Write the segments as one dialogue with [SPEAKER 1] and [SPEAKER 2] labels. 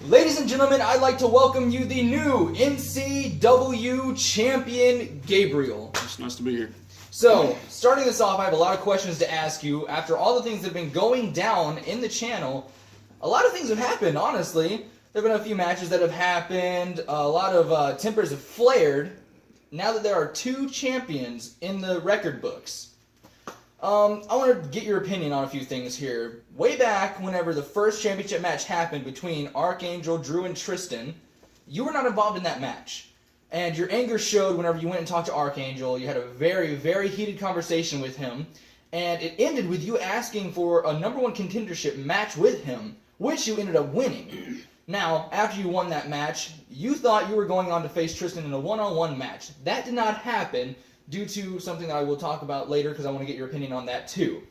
[SPEAKER 1] Ladies and gentlemen, I'd like to welcome you the new NCW champion, Gabriel.
[SPEAKER 2] It's nice to be here.
[SPEAKER 1] So, starting this off, I have a lot of questions to ask you. After all the things that have been going down in the channel, a lot of things have happened, honestly. There have been a few matches that have happened, a lot of tempers have flared, now that there are two champions in the record books. I want to get your opinion on a few things here. Way back, whenever the first championship match happened between Archangel, Drew, and Tristan, you were not involved in that match. And your anger showed whenever you went and talked to Archangel. You had a very, very heated conversation with him. And it ended with you asking for a number one contendership match with him, which you ended up winning. Now, after you won that match, you thought you were going on to face Tristan in a one-on-one match. That did not happen, due to something that I will talk about later because I want to get your opinion on that too.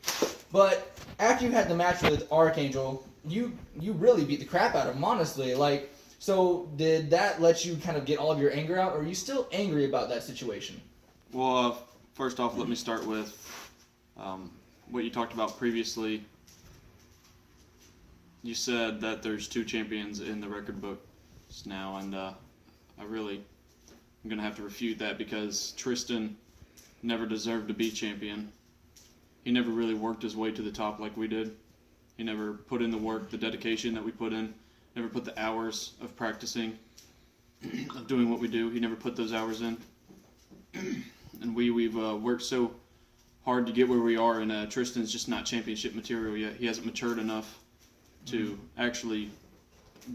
[SPEAKER 1] But after you had the match with Archangel, you really beat the crap out of him, honestly. So did that let you kind of get all of your anger out, or are you still angry about that situation?
[SPEAKER 2] Well, first off, let me start with what you talked about previously. You said that there's two champions in the record books now, and I'm going to have to refute that because Tristan never deserved to be champion. He never really worked his way to the top like we did. He never put in the work, the dedication that we put in, never put the hours of practicing, of doing what we do. He never put those hours in. And we've worked so hard to get where we are, and Tristan's just not championship material yet. He hasn't matured enough to actually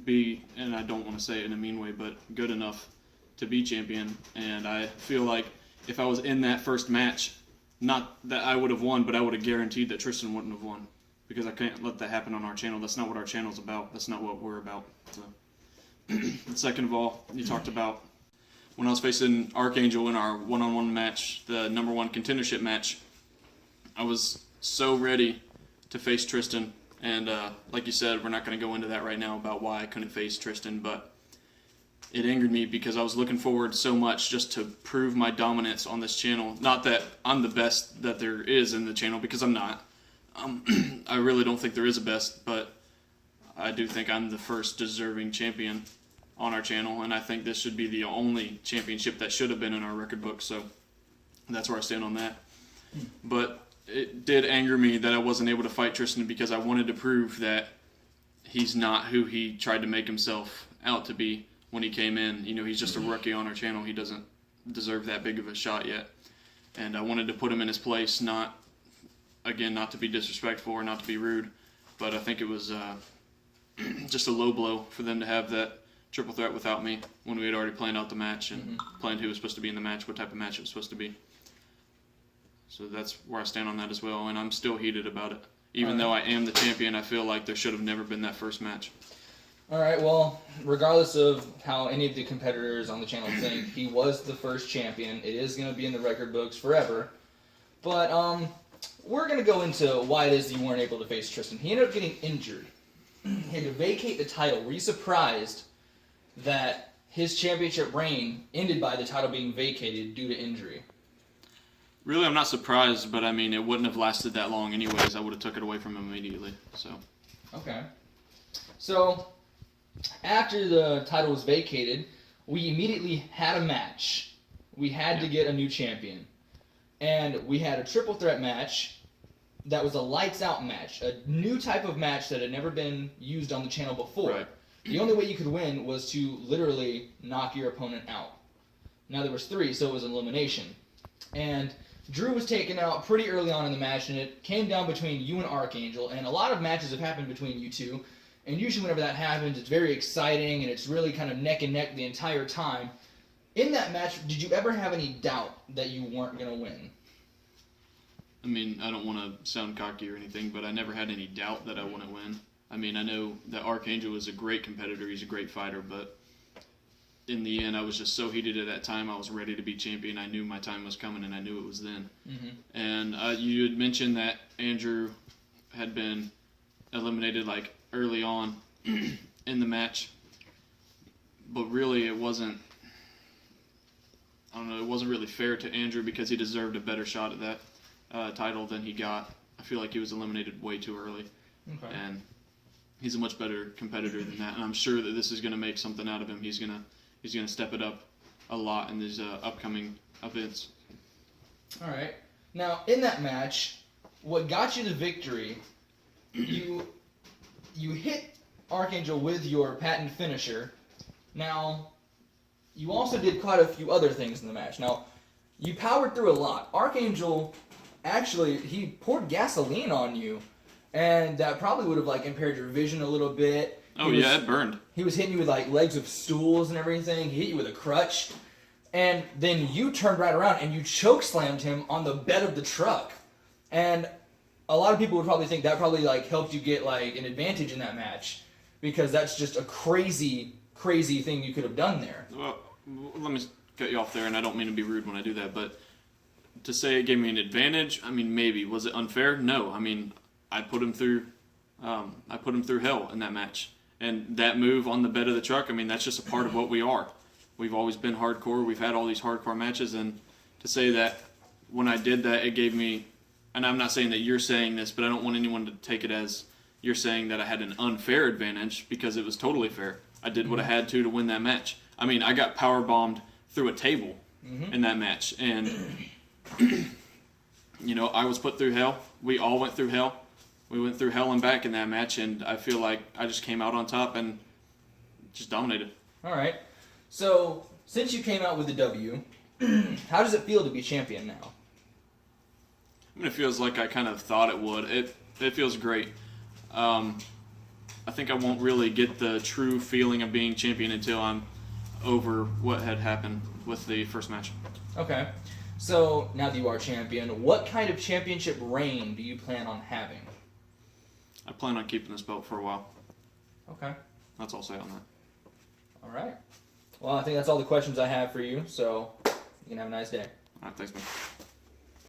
[SPEAKER 2] be, and I don't want to say it in a mean way, but good enough to be champion. And I feel like if I was in that first match, not that I would have won, but I would have guaranteed that Tristan wouldn't have won, because I can't let that happen on our channel. That's not what our channel's about. That's not what we're about. So. And second of all, you talked about when I was facing Archangel in our one-on-one match, the number one contendership match. I was so ready to face Tristan, and like you said, we're not going to go into that right now about why I couldn't face Tristan, but it angered me because I was looking forward so much just to prove my dominance on this channel. Not that I'm the best that there is in the channel, because I'm not. I really don't think there is a best, but I do think I'm the first deserving champion on our channel, and I think this should be the only championship that should have been in our record book, so that's where I stand on that. But it did anger me that I wasn't able to fight Tristan because I wanted to prove that he's not who he tried to make himself out to be when he came in. You know, he's just a rookie on our channel. He doesn't deserve that big of a shot yet. And I wanted to put him in his place, not to be disrespectful or not to be rude, but I think it was just a low blow for them to have that triple threat without me when we had already planned out the match and planned who was supposed to be in the match, what type of match it was supposed to be. So that's where I stand on that as well, and I'm still heated about it. Even though I am the champion, I feel like there should have never been that first match.
[SPEAKER 1] Alright, well, regardless of how any of the competitors on the channel think, he was the first champion. It is going to be in the record books forever. But, we're going to go into why it is you weren't able to face Tristan. He ended up getting injured. He had to vacate the title. Were you surprised that his championship reign ended by the title being vacated due to injury?
[SPEAKER 2] Really, I'm not surprised, but I mean, it wouldn't have lasted that long anyways. I would have took it away from him immediately. So.
[SPEAKER 1] Okay. So, after the title was vacated, we immediately had a match. We had to get a new champion. And we had a triple threat match that was a lights out match, a new type of match that had never been used on the channel before.
[SPEAKER 2] Right.
[SPEAKER 1] The only way you could win was to literally knock your opponent out. Now there was 3, so it was elimination. And Drew was taken out pretty early on in the match, and it came down between you and Archangel, and a lot of matches have happened between you two. And usually whenever that happens, it's very exciting, and it's really kind of neck and neck the entire time. In that match, did you ever have any doubt that you weren't going to win?
[SPEAKER 2] I mean, I don't want to sound cocky or anything, but I never had any doubt that I wouldn't win. I mean, I know that Archangel is a great competitor. He's a great fighter, but in the end, I was just so heated at that time. I was ready to be champion. I knew my time was coming, and I knew it was then. And you had mentioned that Andrew had been eliminated early on in the match, but really it wasn't. I don't know. It wasn't really fair to Andrew because he deserved a better shot at that title than he got. I feel like he was eliminated way too early, and he's a much better competitor than that, and I'm sure that this is going to make something out of him. He's gonna step it up a lot in these upcoming events.
[SPEAKER 1] All right. Now, in that match, what got you the victory? You hit Archangel with your patent finisher. Now, you also did quite a few other things in the match. Now, you powered through a lot. Archangel, actually, he poured gasoline on you, and that probably would have like impaired your vision a little bit.
[SPEAKER 2] Yeah, it burned.
[SPEAKER 1] He was hitting you with like legs of stools and everything. He hit you with a crutch. And then you turned right around and you choke slammed him on the bed of the truck. And a lot of people would probably think that probably like helped you get like an advantage in that match, because that's just a crazy thing you could have done there.
[SPEAKER 2] Well, let me cut you off there, and I don't mean to be rude when I do that, but to say it gave me an advantage, I mean, maybe. Was it unfair? No. I mean, I put him through hell in that match. And that move on the bed of the truck, I mean, that's just a part of what we are. We've always been hardcore. We've had all these hardcore matches, and to say that when I did that, it gave me, and I'm not saying that you're saying this, but I don't want anyone to take it as you're saying that I had an unfair advantage, because it was totally fair. I did what I had to win that match. I mean, I got power bombed through a table in that match, and I was put through hell. We all went through hell. We went through hell and back in that match, and I feel like I just came out on top and just dominated.
[SPEAKER 1] All right. So, since you came out with the W, how does it feel to be champion now?
[SPEAKER 2] I mean, it feels like I kind of thought it would. It feels great. I think I won't really get the true feeling of being champion until I'm over what had happened with the first match.
[SPEAKER 1] Okay. So, now that you are champion, what kind of championship reign do you plan on having?
[SPEAKER 2] I plan on keeping this belt for a while.
[SPEAKER 1] Okay.
[SPEAKER 2] That's all I'll say on that.
[SPEAKER 1] All right. Well, I think that's all the questions I have for you, so you can have a nice day.
[SPEAKER 2] All right, thanks, man.